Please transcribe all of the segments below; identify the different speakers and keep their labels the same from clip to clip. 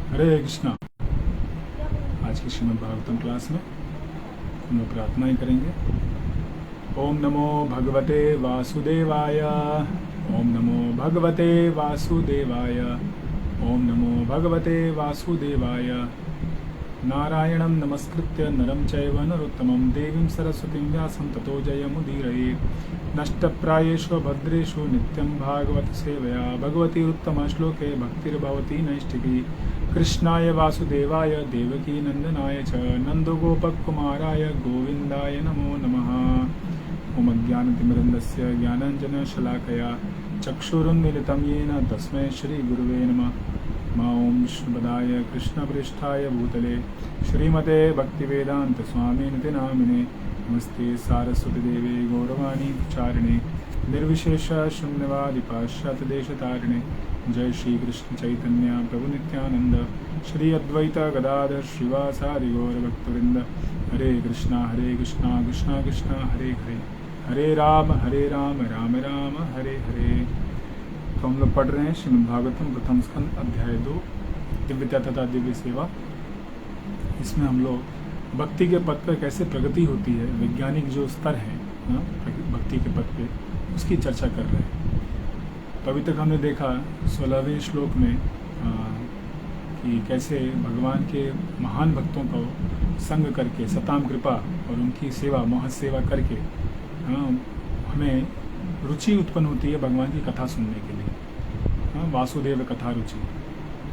Speaker 1: हरे कृष्णा। आज की श्रीमद् भागवतम क्लास में हम लोग प्रार्थनाएं करेंगे। ओम नमो भगवते वासुदेवाय। ओम नमो भगवते वासुदेवाय। ओम नमो भगवते वासुदेवाय। नारायणं नमस्कृत्य नरं चैव नरोत्तमं देवीं सरस्वतीं व्यासं ततो जयमुदीरयेत्। नष्टप्रायेषु भद्रेषु नित्यं भागवत सेवया भगवती उत्तमश्लोके भक्तिर्भवति नैष्ठिकी। कृष्णाय वासुदेवाय देवकी नंदनाय च नन्दगोपकुमाराय गोविन्दाय नमो नमः। ओम अज्ञानतिमिरन्दस्य ज्ञानाञ्जनशलाकया चक्षुरुन्मीलितं येन तस्मै श्रीगुरुवे नमः। ओम विष्णुपदाय कृष्णप्रेष्ठाय भूतले श्रीमते भक्तिवेदांत स्वामिनिति नामिने नमस्ते सारस्वती देवे गौरवाणी प्रचारिणे निर्विशेष शून्यवादि पाश्चात्य देशतारिणे। जय श्री कृष्ण चैतन्य प्रभु नित्यानंद श्री अद्वैत गदाधर श्रीवासादि गौर भक्तवृंद। हरे कृष्णा कृष्णा कृष्णा हरे हरे, हरे राम राम राम हरे हरे। तो हम लोग पढ़ रहे हैं श्रीमद् भागवतम प्रथम स्कंद अध्याय 2 दिव्यता तथा दिव्य सेवा। इसमें हम लोग भक्ति के पद पर कैसे प्रगति होती है, वैज्ञानिक जो स्तर है भक्ति के पद पे, उसकी चर्चा कर रहे हैं। तो अभी तक हमने देखा 16वें श्लोक में कि कैसे भगवान के महान भक्तों को संग करके सताम कृपा और उनकी सेवा महत सेवा करके हमें रुचि उत्पन्न होती है भगवान की कथा सुनने के लिए। वासुदेव कथा रुचि,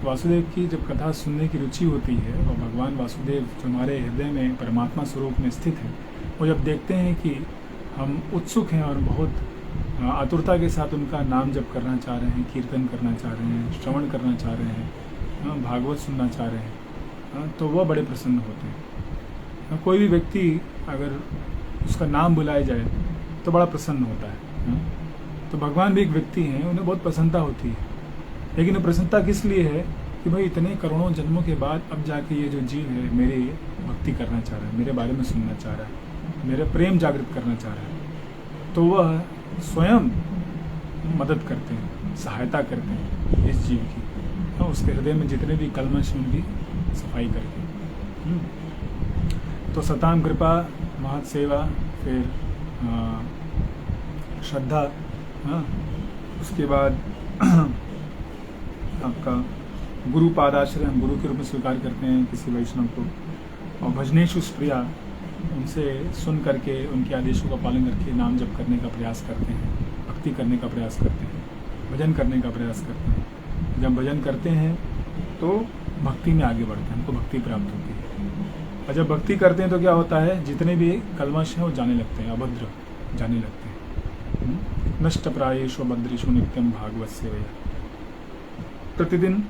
Speaker 1: वासुदेव की जब कथा सुनने की रुचि होती है और भगवान वासुदेव जो हमारे हृदय में परमात्मा स्वरूप में स्थित है, वो जब देखते हैं कि हम उत्सुक हैं और बहुत आतुरता के साथ उनका नाम जप करना चाह रहे हैं, कीर्तन करना चाह रहे हैं, श्रवण करना चाह रहे हैं, भागवत सुनना चाह रहे हैं, तो वह बड़े प्रसन्न होते हैं। कोई भी व्यक्ति अगर उसका नाम बुलाया जाए तो बड़ा प्रसन्न होता है। तो भगवान भी एक व्यक्ति हैं, उन्हें बहुत प्रसन्नता होती है। लेकिन प्रसन्नता किस लिए है कि भाई इतने करोड़ों जन्मों के बाद अब जाके ये जो जीव है मेरी भक्ति करना चाह रहा है, मेरे बारे में सुनना चाह रहा है, मेरा प्रेम जागृत करना चाह रहा है, तो वह स्वयं मदद करते हैं, सहायता करते हैं इस जीव की, उसके हृदय में जितने भी कलमश हैं उनकी सफाई करके। तो सताम कृपा, महत सेवा, फिर श्रद्धा, उसके बाद आपका गुरु पादाश्रय, हम गुरु के रूप में स्वीकार करते हैं किसी वैष्णव को, और भजनेशु प्रिया, उनसे सुन करके उनके आदेशों का पालन करके नाम जप करने का प्रयास करते हैं, भक्ति करने का प्रयास करते हैं, भजन करने का प्रयास करते हैं। जब भजन करते हैं तो भक्ति में आगे बढ़ते हैं, हमको भक्ति प्राप्त होती है। और जब भक्ति करते हैं तो क्या होता है, जितने भी कलमश हैं वो जाने लगते हैं, अभद्र जाने लगते हैं। नष्ट प्रायेषु भद्रेषु नित्यम भागवत सेवया। प्रतिदिन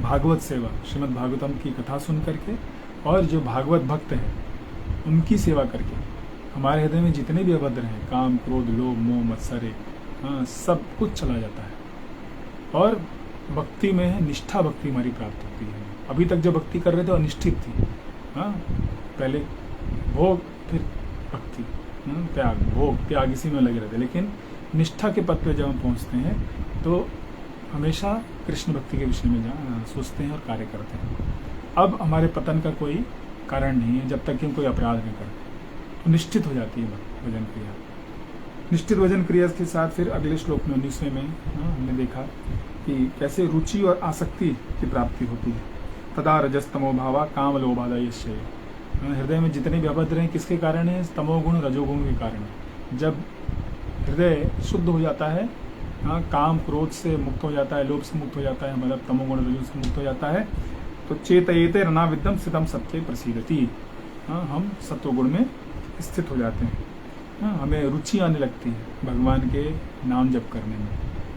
Speaker 1: भागवत सेवा, श्रीमद् भागवतम की कथा सुन करके और जो भागवत भक्त हैं उनकी सेवा करके हमारे हृदय में जितने भी अभद्र हैं, काम क्रोध लोभ मोह मत्सरे, सब कुछ चला जाता है। और भक्ति में निष्ठा भक्ति हमारी प्राप्त होती है। अभी तक जो भक्ति कर रहे थे अनिष्ठित थी, पहले भोग फिर भक्ति, त्याग भोग त्याग इसी में लगे रहते। लेकिन निष्ठा के पद पे जब हम पहुँचते हैं तो हमेशा कृष्ण भक्ति के विषय में सोचते हैं और कार्य करते हैं। अब हमारे पतन का कोई कारण नहीं है जब तक कि हम कोई अपराध नहीं करते। तो निश्चित हो जाती है भजन क्रिया। निश्चित भजन क्रिया के साथ फिर अगले श्लोक में 19वें में हमने देखा कि कैसे रुचि और आसक्ति की प्राप्ति होती है। तदा रजस्तमो भावा काम लोभादयश्य। हृदय में जितने भी अभद्र हैं किसके कारण है, तमोगुण रजोगुण के कारण है। जब हृदय शुद्ध हो जाता है, काम क्रोध से मुक्त हो जाता है, लोभ से मुक्त हो जाता है, मतलब तमोगुण रजो से मुक्त हो जाता है, तो चेतयेते रणाविद्यम स्थितम सत्ये प्रसीदति। हम सत्वगुण में स्थित हो जाते हैं। हमें रुचि आने लगती है भगवान के नाम जप करने में।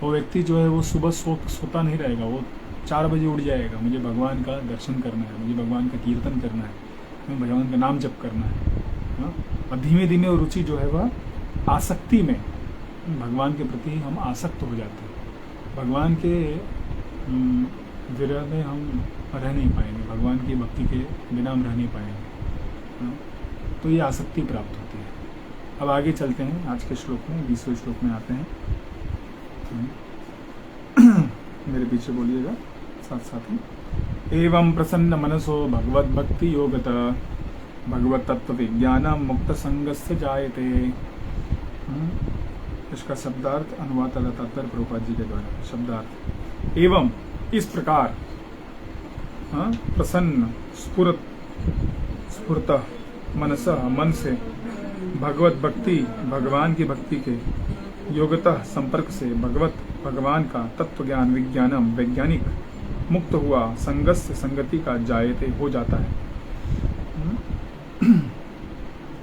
Speaker 1: वो व्यक्ति जो है वो सुबह सोता नहीं रहेगा, वो 4 बजे उठ जाएगा, मुझे भगवान का दर्शन करना है, मुझे भगवान का कीर्तन करना है, मुझे भगवान का नाम जप करना है। और धीमे धीमे वो रुचि जो है वह आसक्ति में, भगवान के प्रति हम आसक्त हो जाते हैं। भगवान के विरह में हम रह नहीं पाएंगे, भगवान की भक्ति के बिना हम रह नहीं पाएंगे। तो ये आसक्ति प्राप्त होती है। अब आगे चलते हैं, आज के श्लोक में 20वें श्लोक में आते हैं। मेरे पीछे बोलिएगा। साथ साथ ही। एवं प्रसन्न मनसो भगवत भक्ति योगत भगवत तत्व विज्ञानम मुक्त संगस्य जायते। इसका शब्दार्थ अनुवाद तथा तात्पर्य प्रभुपाद जी के द्वारा। शब्दार्थ एवं इस प्रकार प्रसन्न स्फुरत मनस मन से भगवत भक्ति भगवान की भक्ति के योगतः संपर्क से भगवान का तत्व ज्ञान विज्ञानम वैज्ञानिक मुक्त हुआ संगस्य संगति का जायते हो जाता है।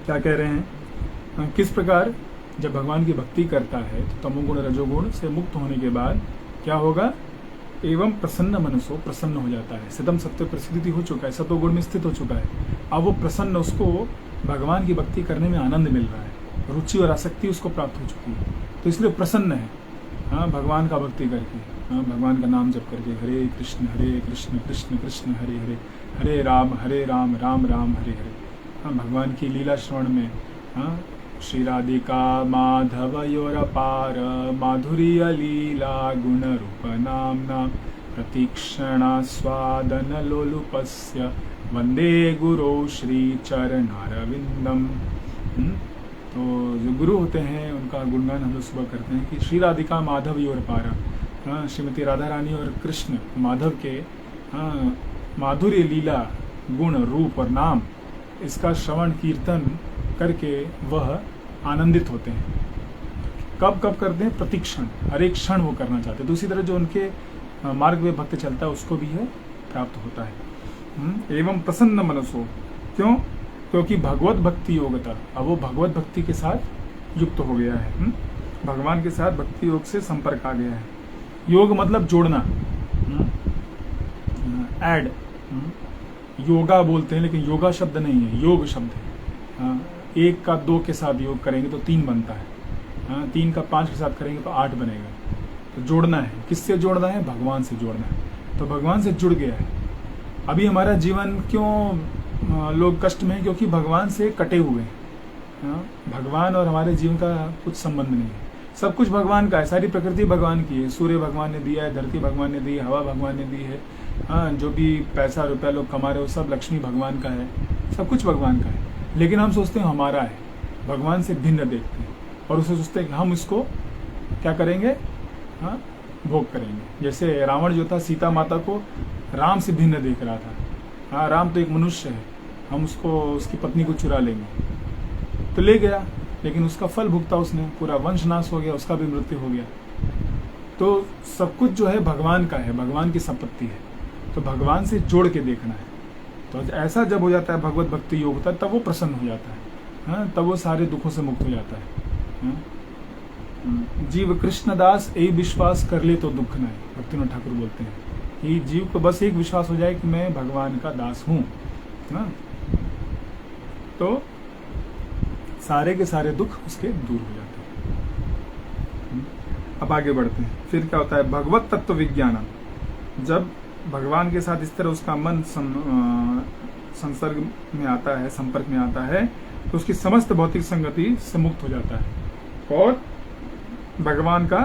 Speaker 1: क्या कह रहे हैं? किस प्रकार जब भगवान की भक्ति करता है तो तमोगुण रजोगुण से मुक्त होने के बाद क्या होगा? एवं प्रसन्न मनसो प्रसन्न हो जाता है। सिद्धम सत्य प्रसिद्धि हो चुका है, सतोगुण में स्थित हो चुका है। अब वो प्रसन्न, उसको भगवान की भक्ति करने में आनंद मिल रहा है, रुचि और आसक्ति उसको प्राप्त हो चुकी है, तो इसलिए प्रसन्न है। भगवान का भक्ति करके, भगवान का नाम जप करके, हरे कृष्ण कृष्ण कृष्ण हरे हरे, हरे राम राम राम हरे हरे। भगवान की लीला श्रवण में श्री राधिका माधवयोरपार माधुर्य लीला गुण रूप नाम्ना प्रतीक्षणा स्वादन लोलुपस्य वंदे गुरु श्री चरणारविंदम। तो जो गुरु होते हैं उनका गुणगान हम लोग सुबह करते हैं कि श्री राधिका माधव योरपार, श्रीमती राधा रानी और कृष्ण माधव के माधुर्य लीला गुण रूप और नाम, इसका श्रवण कीर्तन करके वह आनंदित होते हैं। कब कब करते हैं? प्रतीक्षण, हर एक क्षण वो करना चाहते हैं। दूसरी तरह जो उनके मार्ग में भक्त चलता है उसको भी है प्राप्त होता है। एवं प्रसन्न मनसो, क्यों? क्योंकि भगवत भक्ति योगता, अब वो भगवत भक्ति के साथ युक्त हो गया है। भगवान के साथ भक्ति योग से संपर्क आ गया है। योग मतलब जोड़ना, ऐड। योगा बोलते हैं लेकिन योगा शब्द नहीं है, योग शब्द है। एक का दो के साथ योग करेंगे तो 3 बनता है, 3 का 5 के साथ करेंगे तो 8 बनेगा। तो जोड़ना है, किससे जोड़ना है? भगवान से जोड़ना है। तो भगवान से जुड़ गया है। अभी हमारा जीवन क्यों लोग कष्ट में है? क्योंकि भगवान से कटे हुए हैं। भगवान और हमारे जीवन का कुछ संबंध नहीं है। सब कुछ भगवान का है, सारी प्रकृति भगवान की है। सूर्य भगवान ने दिया है, धरती भगवान ने दी है, हवा भगवान ने दी है। जो भी पैसा रुपया लोग कमा रहे हो सब लक्ष्मी भगवान का है, सब कुछ भगवान का है। लेकिन हम सोचते हैं हमारा है, भगवान से भिन्न देखते हैं और उसे सोचते हैं कि हम इसको क्या करेंगे? भोग करेंगे। जैसे रावण जो था सीता माता को राम से भिन्न देख रहा था। राम तो एक मनुष्य है, हम उसको, उसकी पत्नी को चुरा लेंगे, तो ले गया, लेकिन उसका फल भुगता उसने, पूरा वंश नाश हो गया, उसका भी मृत्यु हो गया। तो सब कुछ जो है भगवान का है, भगवान की संपत्ति है। तो भगवान से जोड़ के देखना है। तो ऐसा जब हो जाता है भगवत भक्ति योग होता है, तब वो प्रसन्न हो जाता है। तब वो सारे दुखों से मुक्त हो जाता है। जीव कृष्णदास यही विश्वास कर ले तो दुख नहीं, भक्तिनाथ ठाकुर बोलते हैं कि जीव को बस एक विश्वास हो जाए कि मैं भगवान का दास हूँ, तो सारे के सारे दुख उसके दूर हो जाते हैं। अब आगे बढ़ते हैं। फिर क्या होता है? भगवत तत्व विज्ञान। जब भगवान के साथ इस तरह उसका मन संसर्ग में आता है, संपर्क में आता है, तो उसकी समस्त भौतिक संगति से मुक्त हो जाता है और भगवान का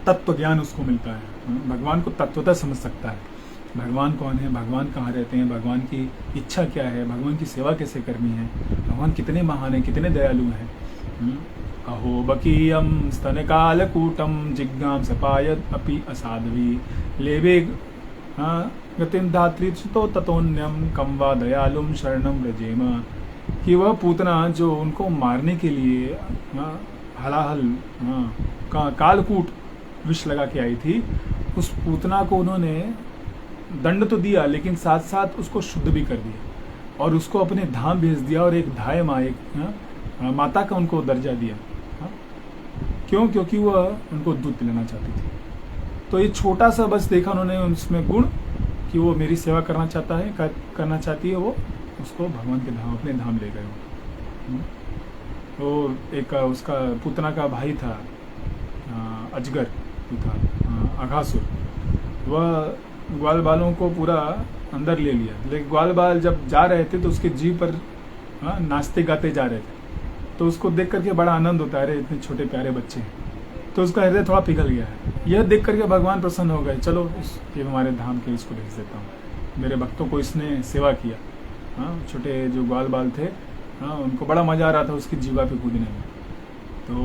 Speaker 1: तत्व ज्ञान उसको मिलता है। भगवान को तत्वतः समझ सकता है। भगवान कौन है, भगवान कहाँ रहते हैं, भगवान की इच्छा क्या है, भगवान की सेवा कैसे करनी है, भगवान कितने महान है, कितने दयालु हैं। अहो बकीयम स्तनकालकूटम जिज्ञांसपायत अपि असाध्वी लेवे गतिम धात्रितो ततोन्यम कम वा दयालुम शरणम रजेम। कि वह पूतना जो उनको मारने के लिए हलाहल कालकूट विष लगा के आई थी, उस पूतना को उन्होंने दंड तो दिया लेकिन साथ साथ उसको शुद्ध भी कर दिया और उसको अपने धाम भेज दिया और एक धाय माँ, एक माता का उनको दर्जा दिया। क्यों? क्योंकि वह उनको दूध पिलाना चाहती थी। तो ये छोटा सा बस देखा उन्होंने उसमें गुण कि वो मेरी सेवा करना चाहता है, करना चाहती है, वो उसको भगवान के धाम, अपने धाम ले गए। तो एक उसका पूतना का भाई था अजगर था, अघासुर। वह ग्वाल बालों को पूरा अंदर ले लिया, लेकिन ग्वाल बाल जब जा रहे थे तो उसके जीव पर नाचते गाते जा रहे थे। तो उसको देख करके बड़ा आनंद होता है, अरे इतने छोटे प्यारे बच्चे हैं। तो उसका हृदय थोड़ा पिघल गया है। यह देख करके भगवान प्रसन्न हो गए, चलो ये हमारे धाम के इसको भेज देता हूँ। मेरे भक्तों को इसने सेवा किया। हाँ, छोटे जो ग्वाल बाल थे, हाँ, उनको बड़ा मजा आ रहा था उसकी जीवा पे कूदने में। तो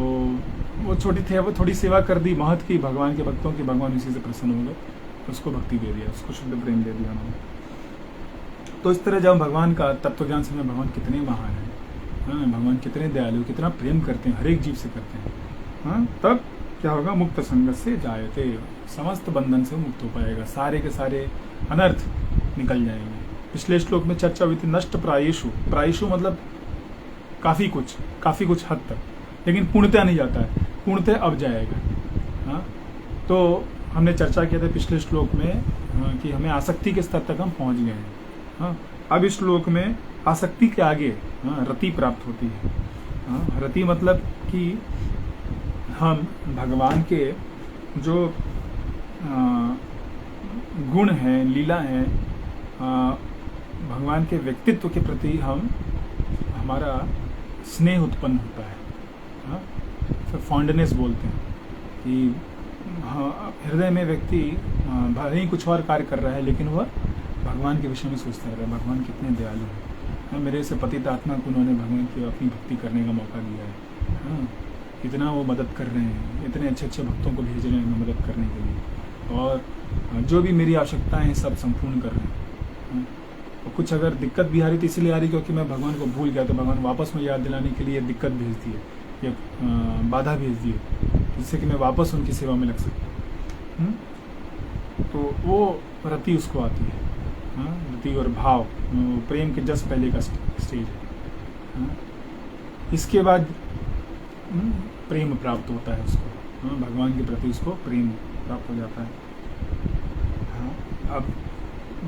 Speaker 1: वो छोटी थे, वो थोड़ी सेवा कर दी महत की भगवान के भक्तों की, भगवान इसी से प्रसन्न हो गए, उसको भक्ति दे दिया, उसको शुद्ध प्रेम दे दिया उन्होंने। तो इस तरह जब भगवान का तत्व ज्ञान समझे, भगवान कितने महान हैं, हाँ, भगवान कितने दयालु, कितना प्रेम करते हैं, हर एक जीव से करते हैं, हाँ, तब क्या होगा, मुक्त संगत से जायते, समस्त बंधन से मुक्त हो पाएगा, सारे के सारे अनर्थ निकल जाएंगे। पिछले श्लोक में चर्चा हुई थी नष्ट प्रायेषु, प्रायेषु मतलब काफी कुछ हद तक, लेकिन पूर्णतः नहीं जाता है, पूर्णतः अब जाएगा। हाँ, तो हमने चर्चा किया था पिछले श्लोक में, हाँ, कि हमें आसक्ति के स्तर तक हम पहुंच गए हैं। हाँ, अब इस श्लोक में आसक्ति के आगे, हाँ, रति प्राप्त होती है। हाँ, रति मतलब कि हम भगवान के जो गुण हैं, लीला हैं, भगवान के व्यक्तित्व के प्रति हमारा स्नेह उत्पन्न होता है। हाँ, फिर फॉन्डनेस बोलते हैं कि हाँ, हृदय में व्यक्ति भले ही कुछ और कार्य कर रहा है, लेकिन वह भगवान के विषय में सोचता रहता है, भगवान कितने दयालु हैं, मेरे से पतित आत्मा को उन्होंने भगवान की अपनी भक्ति करने का मौका दिया है। हाँ, इतना वो मदद कर रहे हैं, इतने अच्छे अच्छे भक्तों को भेज रहे हैं मदद करने के लिए, और जो भी मेरी आवश्यकताएं हैं सब संपूर्ण कर रहे हैं। हाँ, और कुछ अगर दिक्कत भी आ रही थी इसलिए आ रही क्योंकि मैं भगवान को भूल गया, तो भगवान वापस मुझे याद दिलाने के लिए दिक्कत भेज दी है, या बाधा भेज दी है, जिससे कि मैं वापस उनकी सेवा में लग सकूँ। तो वो रति उसको आती है। हाँ, रति और भाव, प्रेम के जस्ट पहले का स्टेज है। हाँ, इसके बाद प्रेम प्राप्त होता है उसको। हाँ, भगवान के प्रति उसको प्रेम प्राप्त हो जाता है। हाँ, अब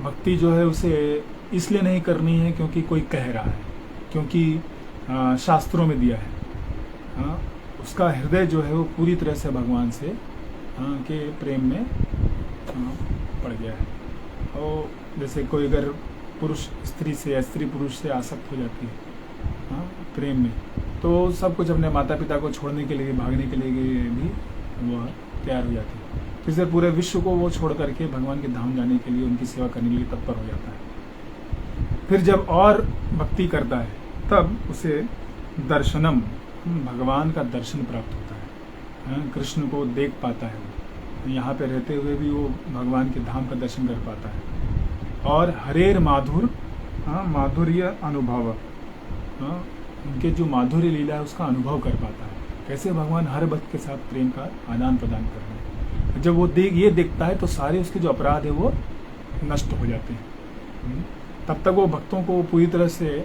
Speaker 1: भक्ति जो है उसे इसलिए नहीं करनी है क्योंकि कोई कह रहा है, क्योंकि शास्त्रों में दिया है। हाँ, उसका हृदय जो है वो पूरी तरह से भगवान से के प्रेम में पड़ गया है। और जैसे कोई अगर पुरुष स्त्री से या स्त्री पुरुष से आसक्त हो जाती है, हाँ, प्रेम में, तो सब कुछ अपने माता पिता को छोड़ने के लिए, भागने के लिए भी वह तैयार हो जाती है। फिर से पूरे विश्व को वो छोड़ करके भगवान के धाम जाने के लिए, उनकी सेवा करने के लिए तत्पर हो जाता है। फिर जब और भक्ति करता है तब उसे दर्शनम, भगवान का दर्शन प्राप्त होता है। कृष्ण को देख पाता है, यहाँ पे रहते हुए भी वो भगवान के धाम का दर्शन कर पाता है। और हरेर माधुर, माधुर्य अनुभव, उनके जो माधुर्य लीला है उसका अनुभव कर पाता है, कैसे भगवान हर भक्त के साथ प्रेम का आदान प्रदान कर रहे हैं। जब वो ये देखता है तो सारे उसके जो अपराध है वो नष्ट हो जाते हैं। तब तक वो भक्तों को पूरी तरह से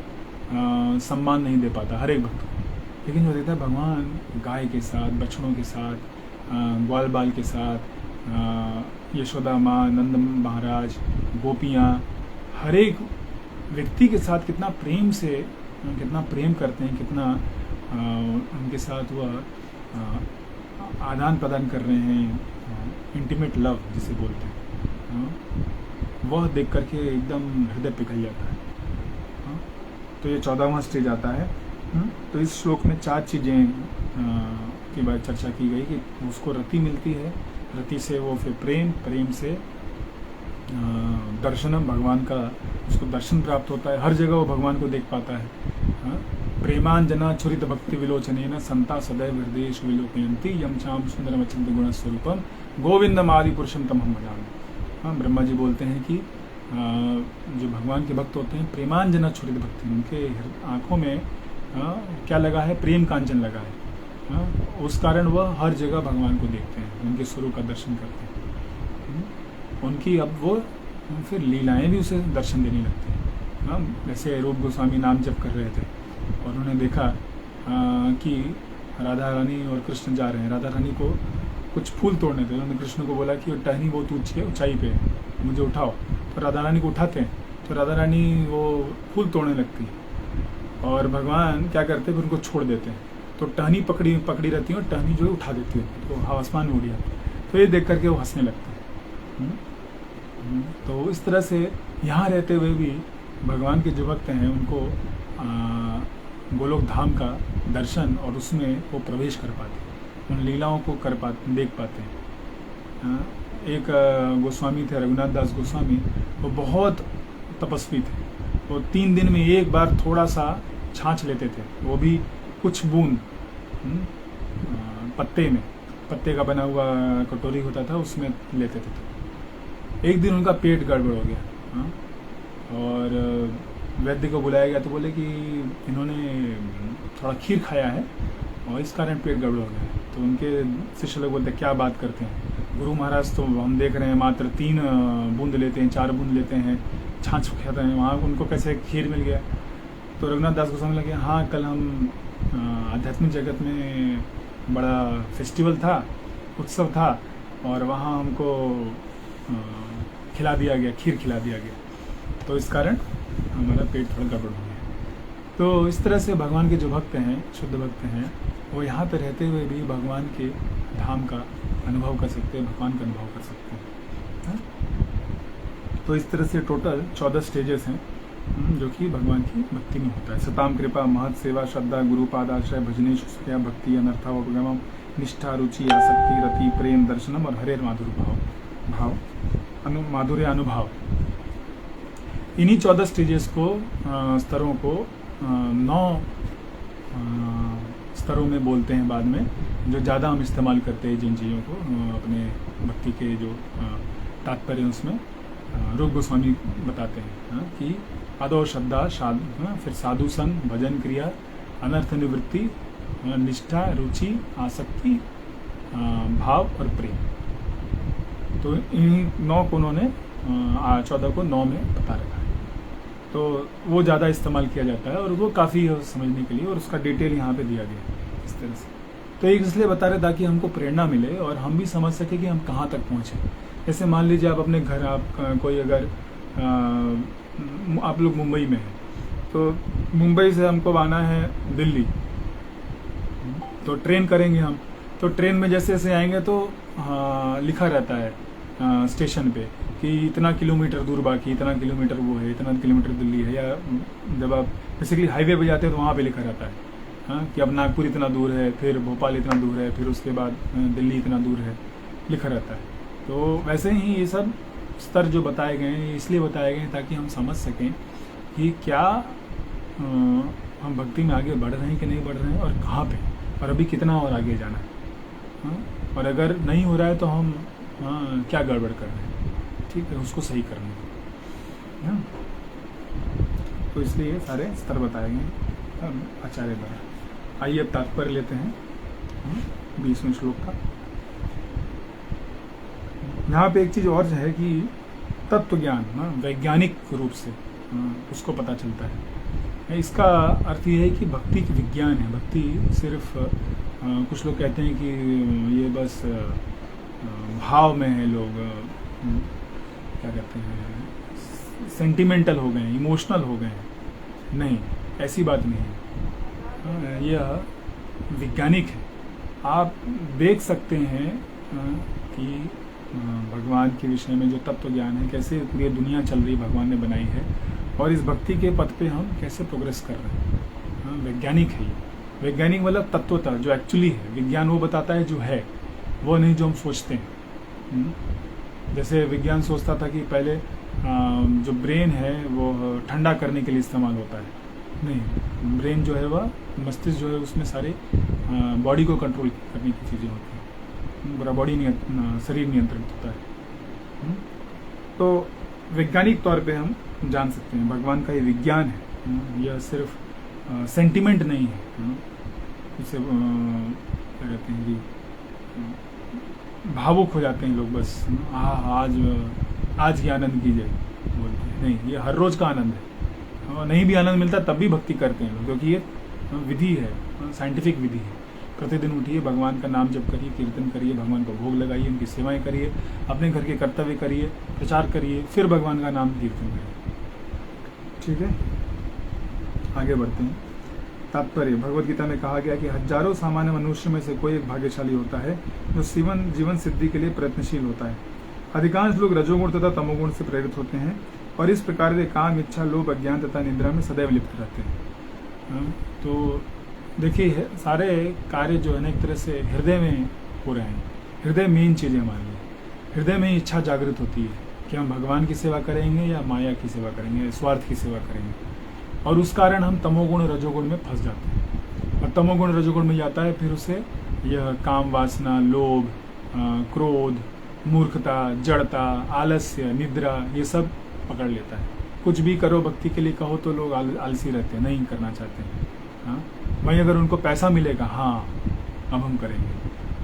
Speaker 1: सम्मान नहीं दे पाता, हर एक भक्त को, लेकिन जो देखता है भगवान गाय के साथ, बछड़ों के साथ, ग्वाल बाल के साथ, यशोदा माँ, नंद महाराज, गोपियाँ, हर एक व्यक्ति के साथ कितना प्रेम से, कितना प्रेम करते हैं, कितना उनके साथ वह आदान प्रदान कर रहे हैं, इंटीमेट लव जिसे बोलते हैं, वह देख करके एकदम हृदय पिघल जाता है। तो ये 14वां स्टेज आता है। तो इस श्लोक में 4 चीज़ें की बात चर्चा की गई कि उसको रति मिलती है, रति से वो फिर प्रेम से दर्शनम, भगवान का उसको दर्शन प्राप्त होता है, हर जगह वो भगवान को देख पाता है। प्रेमांजना छुरित भक्ति विलोचनेन संता सदैव हृदय विलोकयन्ति यम चाम सुंदरम अचिंत्य गुण स्वरूपम गोविंदम आदि पुरुषम तमहम भजामि। ब्रह्मा जी बोलते हैं कि जो भगवान के भक्त होते हैं, प्रेमांजना छुरित भक्ति, उनके आँखों में क्या लगा है, प्रेम कांचन लगा है। उस कारण वह हर जगह भगवान को देखते हैं, उनके स्वरूप का दर्शन करते हैं। उनकी अब वो फिर लीलाएं भी उसे दर्शन देने लगती हैं। जैसे रूप गोस्वामी नाम जप कर रहे थे और उन्होंने देखा कि राधा रानी और कृष्ण जा रहे हैं। राधा रानी को कुछ फूल तोड़ने थे, उन्होंने कृष्ण को बोला कि वो टहनी बहुत ऊंचाई पे, मुझे उठाओ। तो राधा रानी को उठाते हैं तो राधा रानी वो फूल तोड़ने लगती है और भगवान क्या करते हैं, फिर उनको छोड़ देते हैं। तो टहनी पकड़ी रहती है और टहनी जो है उठा देती है, तो आसमान में उड़ जाती है। तो ये देख करके वो हंसने लगते हैं। तो इस तरह से यहाँ रहते हुए भी भगवान के जो भक्त हैं उनको गोलोक धाम का दर्शन और उसमें वो प्रवेश कर पाते हैं। उन लीलाओं को देख पाते हैं। एक गोस्वामी थे, रघुनाथ दास गोस्वामी, वो बहुत तपस्वी थे। वो 3 दिन में एक बार थोड़ा सा छाछ लेते थे, वो भी कुछ बूंद पत्ते का बना हुआ कटोरी होता था, उसमें लेते थे। एक दिन उनका पेट गड़बड़ हो गया और वैद्य को बुलाया गया तो बोले कि इन्होंने थोड़ा खीर खाया है और इस कारण पेट गड़बड़ हो गया है। तो उनके शिष्य लोग बोलते क्या बात करते हैं गुरु महाराज, तो हम देख रहे हैं मात्र 3 बूंद लेते हैं, 4 बूंद लेते हैं, छाछ खाते हैं, वहाँ उनको कैसे खीर मिल गया। तो रघुनाथ दास को समझ लगे, हाँ कल हम आध्यात्मिक जगत में बड़ा फेस्टिवल था, उत्सव था, और वहाँ हमको खिला दिया गया, खीर खिला दिया गया, तो इस कारण हमारा पेट थोड़ा गड़बड़ हो गया। तो इस तरह से भगवान के जो भक्त हैं, शुद्ध भक्त हैं, वो यहाँ पे रहते हुए भी भगवान के धाम का अनुभव कर सकते हैं, भगवान का अनुभव कर सकते हैं। तो इस तरह से टोटल 14 स्टेजेस हैं जो कि भगवान की भक्ति में होता है। सताम कृपा, महत सेवा, श्रद्धा, गुरुपाद आश्रय, भजनेश क्रिया, भक्ति, अनर्थावगमम, निष्ठा, रुचि, आसक्ति, रति, प्रेम, दर्शनम और हरेर माधुर्य अनुभव। इन्हीं 14 स्टेजेस को, स्तरों को 9 स्तरों में बोलते हैं बाद में, जो ज़्यादा हम इस्तेमाल करते हैं जिन चीज़ों को अपने भक्ति के जो तात्पर्य उसमें रूप गोस्वामी बताते हैं कि आदो श्रद्धा, फिर साधु संग, भजन क्रिया, अनर्थ निवृत्ति, निष्ठा, रुचि, आसक्ति, भाव और प्रेम। तो इन 9 को उन्होंने 14 को 9 में बता रखा है। तो वो ज़्यादा इस्तेमाल किया जाता है और वो काफ़ी समझने के लिए, और उसका डिटेल यहाँ पे दिया गया है इस तरह से। तो एक इसलिए बता रहे ताकि हमको प्रेरणा मिले और हम भी समझ सके कि हम कहाँ तक पहुँचे। जैसे मान लीजिए आप अपने घर, आप कोई अगर आप लोग मुंबई में हैं, तो मुंबई से हमको आना है दिल्ली, तो ट्रेन करेंगे हम। तो ट्रेन में जैसे जैसे आएंगे तो लिखा रहता है स्टेशन पे कि इतना किलोमीटर दूर बाकी, इतना किलोमीटर वो है, इतना किलोमीटर दिल्ली है। या जब आप बेसिकली हाईवे पे जाते हैं तो वहाँ पे लिखा रहता है कि अब नागपुर इतना दूर है, फिर भोपाल इतना दूर है, फिर उसके बाद दिल्ली इतना दूर है, लिखा रहता है। तो वैसे ही ये सब स्तर जो बताए गए हैं, इसलिए बताए गए हैं ताकि हम समझ सकें कि क्या हम भक्ति में आगे बढ़ रहे हैं कि नहीं बढ़ रहे हैं, और कहाँ पे, और अभी कितना और आगे जाना है। और अगर नहीं हो रहा है तो हम क्या गड़बड़ कर रहे हैं, ठीक है, उसको सही करना है। तो इसलिए सारे स्तर बताए गए आचार्य द्वारा। आइए अब तात्पर्य लेते हैं 20वें श्लोक का। यहाँ पे एक चीज़ और है कि तत्व ज्ञान वैज्ञानिक रूप से उसको पता चलता है। इसका अर्थ ये है कि भक्ति एक विज्ञान है। भक्ति सिर्फ कुछ लोग कहते हैं कि ये बस भाव में है, लोग क्या कहते हैं, सेंटिमेंटल हो गए हैं, इमोशनल हो गए हैं। नहीं, ऐसी बात नहीं है। यह वैज्ञानिक है। आप देख सकते हैं कि भगवान के विषय में जो तत्व ज्ञान है, कैसे पूरी दुनिया चल रही भगवान ने बनाई है, और इस भक्ति के पथ पे हम कैसे प्रोग्रेस कर रहे हैं। वैज्ञानिक है ये। वैज्ञानिक मतलब तत्वतः जो एक्चुअली है। विज्ञान वो बताता है जो है, वो नहीं जो हम सोचते हैं। जैसे विज्ञान सोचता था कि पहले जो ब्रेन है वो ठंडा करने के लिए इस्तेमाल होता है। नहीं, ब्रेन जो है वह, मस्तिष्क जो है, उसमें सारे बॉडी को कंट्रोल करने की चीज़ें होती हैं। पूरा बॉडी शरीर नियंत्रित होता है। तो वैज्ञानिक तौर पे हम जान सकते हैं भगवान का ये विज्ञान है। यह सिर्फ सेंटिमेंट नहीं है। इसे क्या कहते हैं कि भावुक हो जाते हैं लोग, बस आज ही आनंद कीजिए बोलते हैं। नहीं, ये हर रोज का आनंद है। नहीं भी आनंद मिलता तब भी भक्ति करते हैं लोग, क्योंकि ये विधि है, साइंटिफिक विधि है। प्रतिदिन उठिए, भगवान का नाम जप करिए, कीर्तन करिए, भगवान को भोग लगाइए, उनकी सेवाएं करिए, अपने घर के कर्तव्य करिए, प्रचार करिए, फिर भगवान का नाम कीर्तन करिए। ठीक है, आगे बढ़ते हैं। तात्पर्य, भगवद गीता में कहा गया कि हजारों सामान्य मनुष्य में से कोई एक भाग्यशाली होता है जो जीवन सिद्धि के लिए प्रयत्नशील होता है। अधिकांश लोग रजोगुण तथा तमोगुण से प्रेरित होते हैं और इस प्रकार वे काम, इच्छा, लोभ, अज्ञान तथा निद्रा में सदैव लिप्त रहते हैं। तो देखिए सारे कार्य जो है ना एक तरह से हृदय में हो रहे हैं। हृदय मेन चीज़ है हमारे लिए। हृदय में इच्छा जागृत होती है कि हम भगवान की सेवा करेंगे या माया की सेवा करेंगे, स्वार्थ की सेवा करेंगे, और उस कारण हम तमोगुण रजोगुण में फंस जाते हैं। और तमोगुण रजोगुण में जाता है, फिर उसे यह काम वासना, लोभ, क्रोध, मूर्खता, जड़ता, आलस्य, निद्रा, ये सब पकड़ लेता है। कुछ भी करो भक्ति के लिए कहो तो लोग आलसी रहते हैं, नहीं करना चाहते हैं। हाँ, वहीं अगर उनको पैसा मिलेगा, हाँ अब हम करेंगे,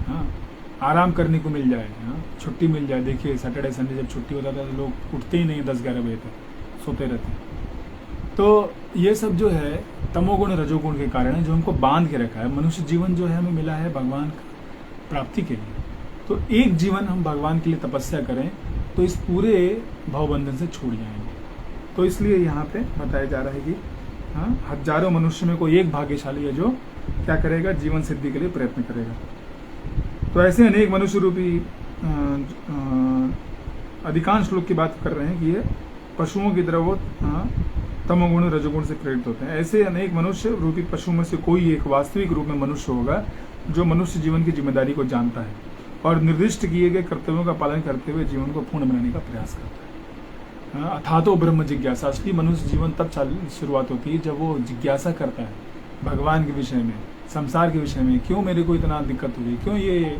Speaker 1: हाँ आराम करने को मिल जाए, हाँ छुट्टी मिल जाए। देखिए सैटरडे संडे जब छुट्टी होता था तो लोग उठते ही नहीं 10-11 बजे तक, सोते रहते हैं। तो ये सब जो है तमोगुण रजोगुण के कारण है, जो हमको बांध के रखा है। मनुष्य जीवन जो है हमें मिला है भगवान प्राप्ति के लिए। तो एक जीवन हम भगवान के लिए तपस्या करें तो इस पूरे भवबंधन से छूट जाएंगे। तो इसलिए यहाँ पे बताया जा रहा है कि हाँ, हजारों मनुष्य में कोई एक भाग्यशाली है जो क्या करेगा, जीवन सिद्धि के लिए प्रयत्न करेगा। तो ऐसे अनेक मनुष्य रूपी अधिकांश लोग की बात कर रहे हैं कि ये पशुओं की तरह वो तमोगुण रजोगुण से प्रेरित होते हैं। ऐसे अनेक मनुष्य रूपी पशु में से कोई एक वास्तविक रूप में मनुष्य होगा जो मनुष्य जीवन की जिम्मेदारी को जानता है और निर्दिष्ट किए गए कर्तव्यों का पालन करते हुए जीवन को पूर्ण बनाने का प्रयास करता है। अथातो ब्रह्म जिज्ञासा। असली मनुष्य जीवन तब शुरुआत होती है जब वो जिज्ञासा करता है भगवान के विषय में, संसार के विषय में। क्यों मेरे को इतना दिक्कत हो रही, क्यों ये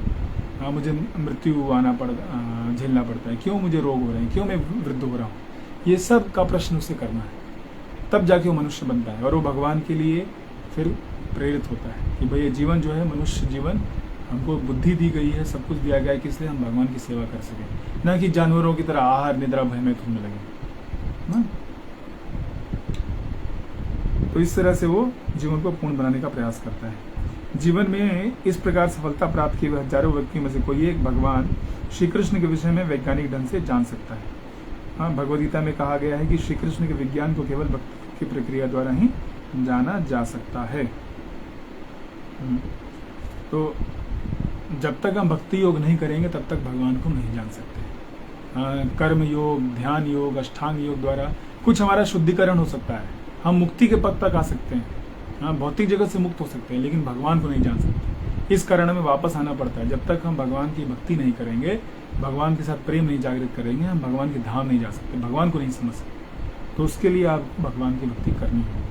Speaker 1: मुझे मृत्यु झेलना पड़ता है, क्यों मुझे रोग हो रहे हैं, क्यों मैं वृद्ध हो रहा हूँ, ये सब का प्रश्न उसे करना है। तब जाके वो मनुष्य बनता है और वो भगवान के लिए फिर प्रेरित होता है कि भाई ये जीवन जो है मनुष्य जीवन, हमको बुद्धि दी गई है, सब कुछ दिया गया है कि इसलिए हम भगवान की सेवा कर सकें, ना कि जानवरों की तरह आहार निद्रा भय में घूमने लगे ना। तो इस तरह से वो जीवन को पूर्ण बनाने का प्रयास करता है। जीवन में इस प्रकार सफलता प्राप्त किए हुए हजारों व्यक्तियों में से कोई एक भगवान श्री कृष्ण के विषय में वैज्ञानिक ढंग से जान सकता है। हाँ, भगवद गीता में कहा गया है कि श्री कृष्ण के विज्ञान को केवल भक्ति की प्रक्रिया द्वारा ही जाना जा सकता है। तो जब तक हम भक्ति योग नहीं करेंगे तब तक भगवान को नहीं जान सकते। कर्म योग, ध्यान योग, अष्टांग योग द्वारा कुछ हमारा शुद्धिकरण हो सकता है, हम मुक्ति के पद तक आ सकते हैं, हाँ भौतिक जगत से मुक्त हो सकते हैं, लेकिन भगवान को नहीं जान सकते। इस कारण हमें वापस आना पड़ता है। जब तक हम भगवान की भक्ति नहीं करेंगे, भगवान के साथ प्रेम नहीं जागृत करेंगे, हम भगवान के धाम नहीं जा सकते, भगवान को नहीं समझ सकते। तो उसके लिए आपको भगवान की भक्ति करनी होगी।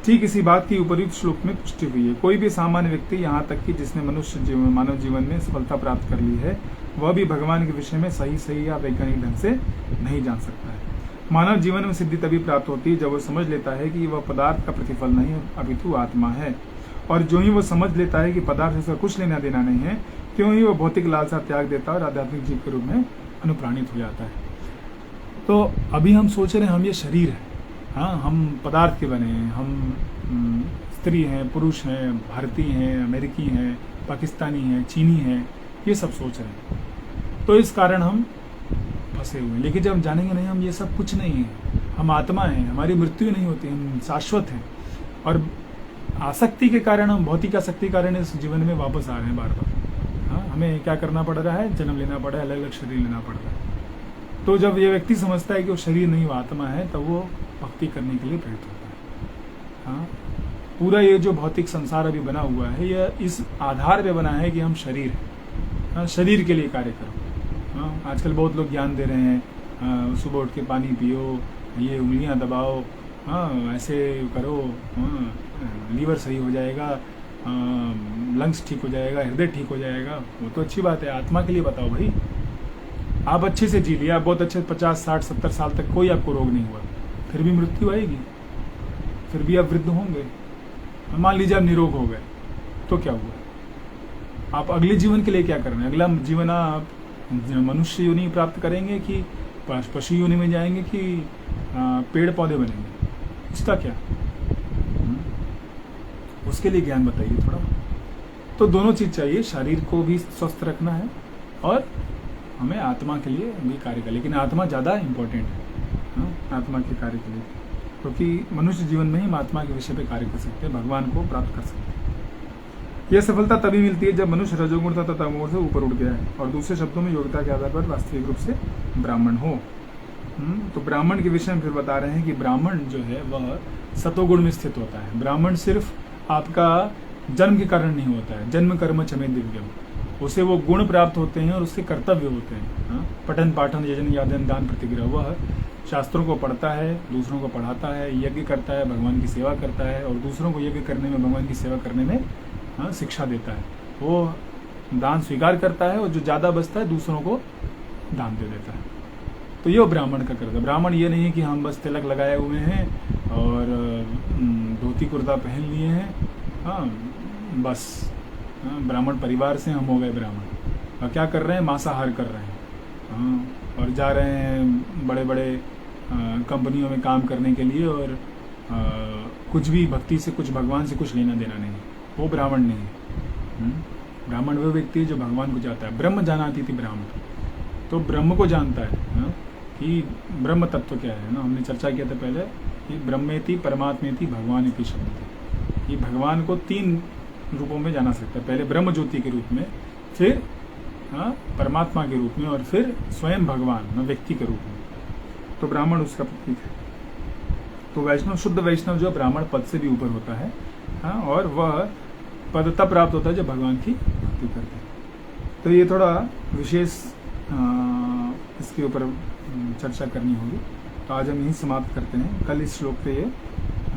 Speaker 1: ठीक इसी बात की उपयुक्त श्लोक में पुष्टि हुई है। कोई भी सामान्य व्यक्ति, यहाँ तक कि जिसने मनुष्य जीवन, मानव जीवन में सफलता प्राप्त कर ली है, वह भी भगवान के विषय में सही या वैज्ञानिक ढंग से नहीं जान सकता है। मानव जीवन में सिद्धि तभी प्राप्त होती है जब वह समझ लेता है कि वह पदार्थ का प्रतिफल नहीं अपितु आत्मा है। और जो ही वह समझ लेता है कि पदार्थ से कुछ लेना देना नहीं है, क्यों ही वह भौतिक लालसा त्याग देता है और आध्यात्मिक जीव के रूप में अनुप्राणित हो जाता है। तो अभी हम सोच रहे हैं हम ये शरीर है, हाँ हम पदार्थ के बने हैं, हम स्त्री हैं, पुरुष हैं, भारतीय हैं, अमेरिकी हैं, पाकिस्तानी हैं, चीनी हैं, ये सब सोच रहे हैं। तो इस कारण हम फंसे हुए हैं। लेकिन जब जानेंगे नहीं हम ये सब कुछ नहीं है, हम आत्मा हैं, हमारी मृत्यु नहीं होती, हम शाश्वत हैं। और आसक्ति के कारण, हम भौतिक आसक्ति के कारण इस जीवन में वापस आ रहे हैं बार बार। हाँ, हमें क्या करना पड़ रहा है, जन्म लेना पड़ रहा है, अलग अलग शरीर लेना पड़ रहा है। तो जब ये व्यक्ति समझता है कि वो शरीर नहीं, वो आत्मा है, तब वो भक्ति करने के लिए प्रेरित होता है। हाँ, पूरा ये जो भौतिक संसार अभी बना हुआ है, यह इस आधार पे बना है कि हम शरीर हैं। हाँ, शरीर के लिए कार्य करो। हाँ, आजकल बहुत लोग ज्ञान दे रहे हैं, सुबह उठ के पानी पियो, ये उंगलियां दबाओ, हाँ ऐसे करो, हाँ लीवर सही हो जाएगा, लंग्स ठीक हो जाएगा, हृदय ठीक हो जाएगा। वो तो अच्छी बात है, आत्मा के लिए बताओ भाई। आप अच्छे से जी लिया, बहुत अच्छे 50, 60, 70 साल तक कोई आपको रोग नहीं हुआ, फिर भी मृत्यु आएगी, फिर भी आप वृद्ध होंगे। मान लीजिए आप निरोग हो गए, तो क्या हुआ? आप अगले जीवन के लिए क्या कर रहे हैं? अगला जीवन आप मनुष्य योनि प्राप्त करेंगे कि पशु योनि में जाएंगे कि पेड़ पौधे बनेंगे? इसका क्या? उसके लिए ज्ञान बताइए थोड़ा। तो दोनों चीज चाहिए, शरीर को भी स्वस्थ रखना है और हमें आत्मा के लिए भी कार्य कर, लेकिन आत्मा ज़्यादा इम्पोर्टेंट है आत्मा के कार्य के लिए, क्योंकि मनुष्य जीवन में ही हम आत्मा के विषय पे कार्य कर सकते हैं, भगवान को प्राप्त कर सकते हैं। यह सफलता तभी मिलती है जब मनुष्य रजोगुण तथा तमोगुण से ऊपर उठ गया है और दूसरे शब्दों में योग्यता के आधार पर वास्तविक रूप से ब्राह्मण हो। तो ब्राह्मण के विषय में फिर बता रहे हैं कि ब्राह्मण जो है वह सतोगुण में स्थित होता है। ब्राह्मण सिर्फ आपका जन्म के कारण नहीं होता है। जन्म कर्म चमे दिव्यम, उसे वो गुण प्राप्त होते हैं और उसके कर्तव्य होते हैं। हाँ? पठन पाठन यजन यादन दान प्रतिग्रह, वह शास्त्रों को पढ़ता है, दूसरों को पढ़ाता है, यज्ञ करता है, भगवान की सेवा करता है और दूसरों को यज्ञ करने में, भगवान की सेवा करने में शिक्षा देता है। वो दान स्वीकार करता है और जो ज़्यादा बचता है दूसरों को दान दे देता है। तो ये ब्राह्मण का कर्तव्य। ब्राह्मण ये नहीं है कि हम बस तिलक लगाए हुए हैं और धोती कुर्ता पहन लिए हैं, हाँ बस ब्राह्मण परिवार से हम हो गए ब्राह्मण, और क्या कर रहे हैं, मांसाहार कर रहे हैं, हाँ, और जा रहे हैं बड़े बड़े कंपनियों में काम करने के लिए और कुछ भी भक्ति से, कुछ भगवान से कुछ लेना देना नहीं, वो ब्राह्मण नहीं है। ब्राह्मण वो व्यक्ति है जो भगवान को जानता है। ब्रह्म जानाति थी ब्राह्मण, तो ब्रह्म को जानता है कि ब्रह्म तत्व क्या है ना। हमने चर्चा किया था पहले कि ब्रह्मेति परमात्मेति भगवानेति शब्द थे। ये भगवान को 3 रूपों में जाना सकता है, पहले ब्रह्म ज्योति के रूप में, फिर परमात्मा के रूप में और फिर स्वयं भगवान व्यक्ति के रूप में। तो ब्राह्मण उसका प्रतीक है। तो वैष्णव, शुद्ध वैष्णव जो ब्राह्मण पद से भी ऊपर होता है, और वह पद तब प्राप्त होता है जब भगवान की भक्ति करते हैं। तो ये थोड़ा विशेष इसके ऊपर चर्चा करनी होगी, तो आज हम यही समाप्त करते हैं। कल इस श्लोक पे ये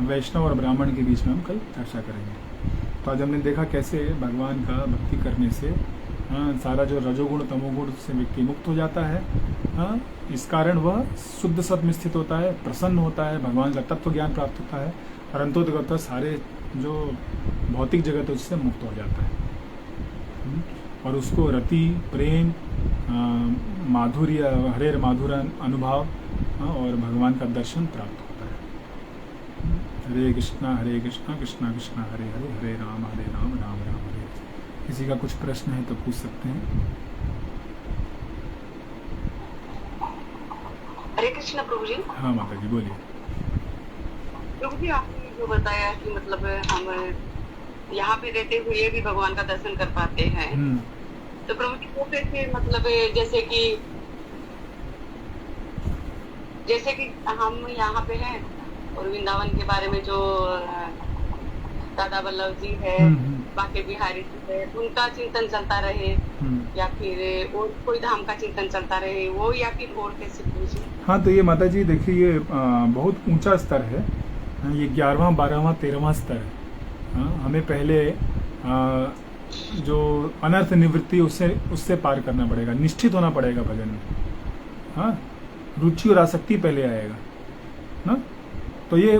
Speaker 1: वैष्णव और ब्राह्मण के बीच में हम कल चर्चा करेंगे। तो आज हमने देखा कैसे भगवान का भक्ति करने से सारा जो रजोगुण तमोगुण से व्यक्ति मुक्त हो जाता है। इस कारण वह शुद्ध सत में स्थित होता है, प्रसन्न होता है, भगवान का तत्व ज्ञान प्राप्त होता है और अंतोतगत सारे जो भौतिक जगत है उससे मुक्त हो जाता है और उसको रति, प्रेम, माधुर्य, हरेर माधुर अनुभव और भगवान का दर्शन प्राप्त होता है। हरे कृष्णा कृष्णा कृष्णा हरे हरे, हरे राम राम राम हरे। किसी का कुछ प्रश्न है तो पूछ सकते हैं।
Speaker 2: हरे कृष्णा प्रभु जी।
Speaker 1: हाँ माता जी बोलिए।
Speaker 2: प्रभु जी, आपने जो बताया कि मतलब हम यहाँ पे रहते हुए भी भगवान का दर्शन कर पाते हैं, तो प्रभु जी वो कैसे, मतलब जैसे कि हम यहाँ पे हैं और वृंदावन के बारे में जो दादा वल्लभ जी है, बाके बिहारी जी है, उनका चिंतन चलता रहे या फिर और कोई धाम का चिंतन चलता रहे, वो या फिर और कैसे पूछे?
Speaker 1: हाँ, तो ये माता जी देखिए, ये बहुत ऊंचा स्तर है। ये 11वां 12वां 13वां स्तर है। हमें पहले जो अनर्थ निवृत्ति उससे पार करना पड़ेगा, निश्चित होना पड़ेगा भजन में। हाँ, रुचि और आसक्ति पहले आएगा ना। तो ये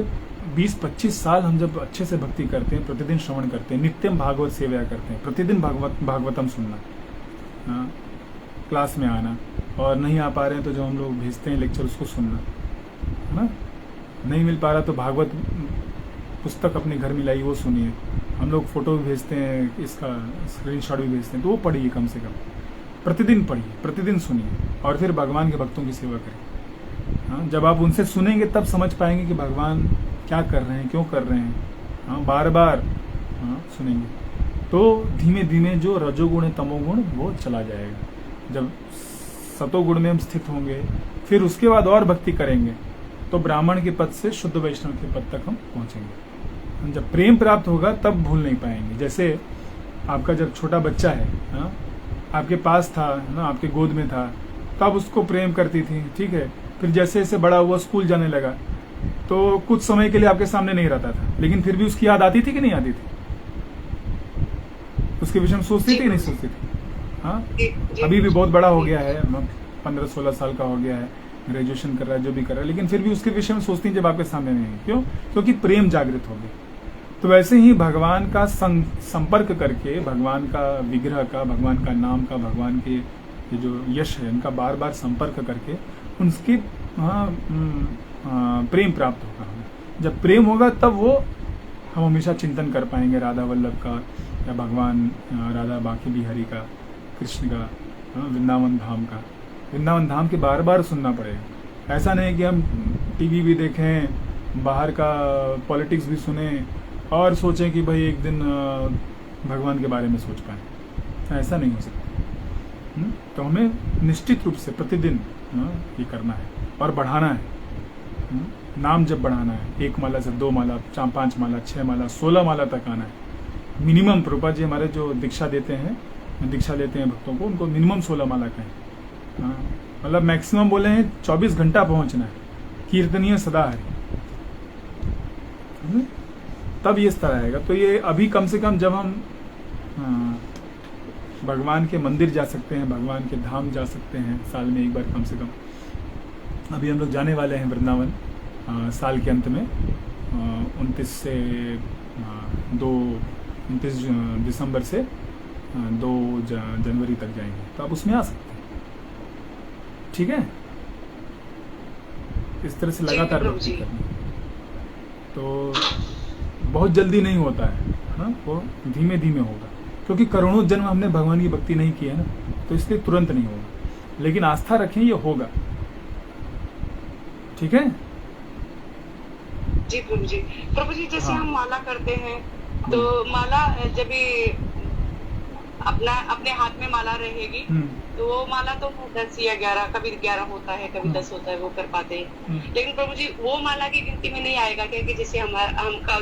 Speaker 1: 20-25 साल हम जब अच्छे से भक्ति करते हैं, प्रतिदिन श्रवण करते हैं, नित्यम भागवत सेवा करते हैं, प्रतिदिन भागवतम सुनना, क्लास में आना, और नहीं आ पा रहे हैं तो जो हम लोग भेजते हैं लेक्चर उसको सुनना, है ना। नहीं मिल पा रहा तो भागवत पुस्तक अपने घर में लाई वो सुनिए। हम लोग फोटो भी भेजते हैं, इसका स्क्रीनशॉट भी भेजते हैं, तो वो पढ़िए, कम से कम प्रतिदिन पढ़िए, प्रतिदिन सुनिए और फिर भगवान के भक्तों की सेवा करें। हाँ, जब आप उनसे सुनेंगे तब समझ पाएंगे कि भगवान क्या कर रहे हैं, क्यों कर रहे हैं। हाँ, बार बार सुनेंगे तो धीमे धीमे जो रजोगुण है, तमोगुण, वो चला जाएगा। जब सतोगुण में हम स्थित होंगे, फिर उसके बाद और भक्ति करेंगे तो ब्राह्मण के पद से शुद्ध वैष्णव के पद तक हम पहुंचेंगे। जब प्रेम प्राप्त होगा तब भूल नहीं पाएंगे। जैसे आपका जब छोटा बच्चा है, आपके पास था ना, आपके गोद में था, तब उसको प्रेम करती थी, ठीक है। फिर जैसे जैसे बड़ा हुआ, स्कूल जाने लगा, तो कुछ समय के लिए आपके सामने नहीं रहता था, लेकिन फिर भी उसकी याद आती थी कि नहीं आती थी? उसके विषय में सोचती थी कि नहीं सोचती थी? हाँ, अभी भी बहुत बड़ा हो गया है, 15-16 साल का हो गया है, ग्रेजुएशन कर रहा है, जो भी कर रहा है, लेकिन फिर भी उसके विषय में सोचती है जब आपके सामने नहीं है। क्यों? क्योंकि प्रेम जागृत हो गया। तो वैसे ही भगवान का संपर्क करके, भगवान का विग्रह का, भगवान का नाम का, भगवान के ये जो यश है इनका बार बार संपर्क करके उनकी प्रेम प्राप्त होगा हमें। जब प्रेम होगा तब वो हम हमेशा चिंतन कर पाएंगे राधा वल्लभ का, या भगवान राधा बाकी बिहारी का, कृष्ण का, वृंदावन धाम का। वृंदावन धाम के बार बार सुनना पड़ेगा। ऐसा नहीं कि हम टीवी भी देखें, बाहर का पॉलिटिक्स भी सुने और सोचें कि भाई एक दिन भगवान के बारे में सोच पाए। ऐसा नहीं हो सकता। तो हमें निश्चित रूप से प्रतिदिन ये करना है और बढ़ाना है। नाम जब बढ़ाना है, 1 माला से 2 माला, 5 माला, 6 माला, 16 माला तक आना है मिनिमम। प्रभुपाद जी हमारे जो दीक्षा लेते हैं भक्तों को, उनको मिनिमम 16 माला का है। हाँ, मतलब मैक्सिमम बोले हैं 24 घंटा पहुंचना है, कीर्तनीय सदा हरि, तब ये स्तर आएगा। तो ये अभी कम से कम जब हम भगवान के मंदिर जा सकते हैं, भगवान के धाम जा सकते हैं साल में एक बार कम से कम। अभी हम लोग जाने वाले हैं वृंदावन साल के अंत में, 29 दिसंबर से 2 जनवरी तक जाएंगे, तो आप उसमें आ सकते हैं। ठीक है, इस तरह से लगातार भक्ति करनी। तो बहुत जल्दी नहीं होता है, हाँ, वो धीमे धीमे होगा, क्योंकि करोड़ों जन्म हमने भगवान की भक्ति नहीं की है ना, तो इसलिए तुरंत नहीं होगा। लेकिन आस्था रखें, ये होगा। ठीक है
Speaker 2: जी प्रभु जी। प्रभु जी जैसे हम माला करते हैं, तो माला जब भी अपने हाथ में माला रहेगी, तो वो माला तो 10 या 11, कभी 11 होता है, कभी 10 होता है, वो कर पाते हैं। लेकिन प्रभु जी वो माला की गिनती में नहीं आएगा क्या, कि जैसे हम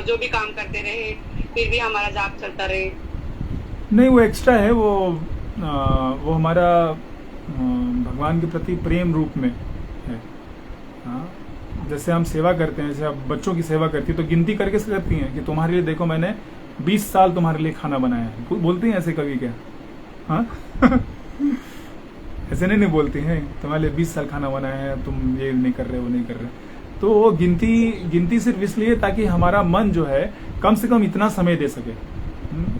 Speaker 2: जो भी काम करते रहे फिर भी हमारा जाप चलता रहे?
Speaker 1: नहीं, वो एक्स्ट्रा है, वो हमारा भगवान के प्रति प्रेम रूप में है। हाँ, जैसे हम सेवा करते हैं, जैसे आप बच्चों की सेवा करती है, तो गिनती करके करती हैं कि तुम्हारे लिए देखो मैंने 20 साल तुम्हारे लिए खाना बनाया है। बोलती हैं ऐसे कभी क्या? हाँ ऐसे नहीं बोलती हैं, तुम्हारे लिए 20 साल खाना बनाया है, तुम ये नहीं कर रहे, वो नहीं कर रहे। तो वो गिनती सिर्फ इसलिए ताकि हमारा मन जो है कम से कम इतना समय दे सके।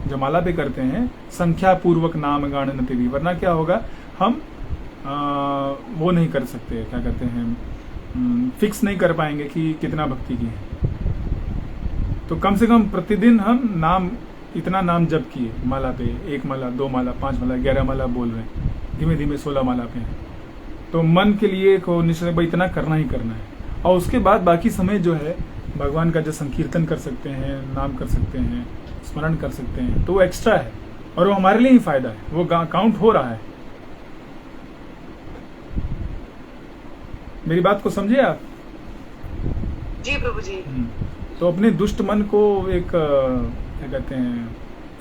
Speaker 1: जो माला पे करते हैं संख्या पूर्वक नाम गान न तेरी, वरना क्या होगा, हम वो नहीं कर सकते, क्या कहते हैं, फिक्स नहीं कर पाएंगे कि कितना भक्ति की है। तो कम से कम प्रतिदिन हम इतना नाम जप किए माला पे, 1 माला, 2 माला, 5 माला, 11 माला बोल रहे हैं, धीमे धीमे 16 माला पे हैं। तो मन के लिए को निश्चय भाई इतना करना ही करना है, और उसके बाद बाकी समय जो है भगवान का जो संकीर्तन कर सकते हैं, नाम कर सकते हैं, स्मरण कर सकते हैं, तो वो एक्स्ट्रा है और वो हमारे लिए ही फायदा है, वो काउंट हो रहा है। मेरी बात को समझे आप?
Speaker 2: जी प्रभु जी।
Speaker 1: तो अपने दुष्ट मन को एक क्या कहते हैं,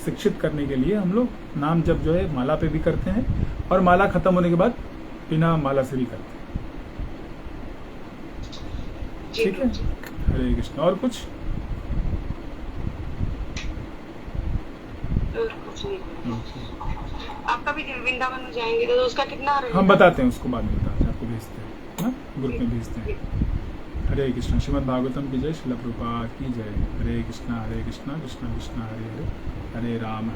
Speaker 1: शिक्षित करने के लिए हम लोग नाम जप जो है माला पे भी करते हैं, और माला खत्म होने के बाद बिना माला से भी करते हैं। ठीक है, हरे कृष्ण। और कुछ?
Speaker 2: आपका भी वृंदावन में जाएंगे तो उसका कितना रहेगा?
Speaker 1: हम बताते हैं, उसको बाद में बताते हैं, आपको भेजते हैं, ग्रुप में भेजते हैं। हरे कृष्ण। श्रीमद् भागवतम की जय, श्रील प्रभुपाद की जय। हरे कृष्णा कृष्णा कृष्णा हरे हरे, हरे राम